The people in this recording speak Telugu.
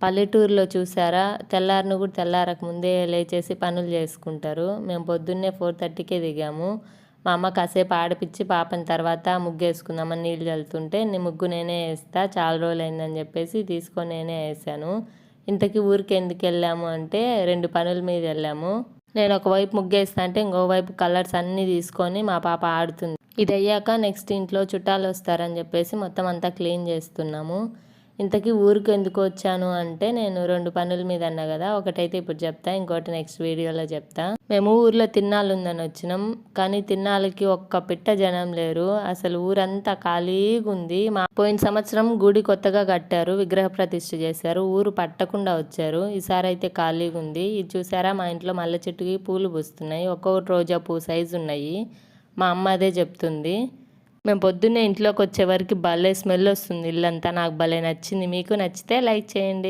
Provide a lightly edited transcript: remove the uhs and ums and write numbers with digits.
పల్లెటూరులో చూసారా తెల్లారిన కూడా తెల్లారక ముందే లేచేసి పనులు చేసుకుంటారు. మేము పొద్దున్నే 4:30కే దిగాము. మా అమ్మ కాసేపు ఆడిపిచ్చి పాపని తర్వాత ముగ్గేసుకుందామని నీళ్ళు చల్లుతుంటే ముగ్గు నేనే వేస్తా చాలా రోజులైందని చెప్పేసి తీసుకొని నేనే వేసాను. ఇంతకీ ఊరికి ఎందుకు వెళ్ళాము అంటే 2 పనుల మీద వెళ్ళాము. నేను ఒకవైపు ముగ్గేస్తా అంటే ఇంకోవైపు కలర్స్ అన్నీ తీసుకొని మా పాప ఆడుతుంది. ఇది అయ్యాక నెక్స్ట్ ఇంట్లో చుట్టాలు వస్తారని చెప్పేసి మొత్తం అంతా క్లీన్ చేస్తున్నాము. ఇంతకీ ఊరికి ఎందుకు వచ్చాను అంటే నేను 2 పనుల మీద అన్నా కదా, ఒకటైతే ఇప్పుడు చెప్తా, ఇంకోటి నెక్స్ట్ వీడియోలో చెప్తా. మేము ఊర్లో తిన్నాలు ఉందని వచ్చినాం, కానీ తిన్నాలకి ఒక్క పిట్ట జనం లేరు. అసలు ఊరంతా ఖాళీగా ఉంది. పోయిన సంవత్సరం గుడి కొత్తగా కట్టారు, విగ్రహ ప్రతిష్ఠ చేశారు, ఊరు పట్టకుండా వచ్చారు. ఈసారి అయితే ఖాళీగా ఉంది. ఇది చూసారా మా ఇంట్లో మల్లె చెట్టుకి పూలు పూస్తున్నాయి, ఒక్కొక్కటి రోజా పువ్వు సైజు ఉన్నాయి. మా అమ్మ అదే చెప్తుంది. మేము పొద్దున్నే ఇంట్లోకి వచ్చే వరకు భలే స్మెల్ వస్తుంది ఇల్లంతా. నాకు భలే నచ్చింది. మీకు నచ్చితే లైక్ చేయండి.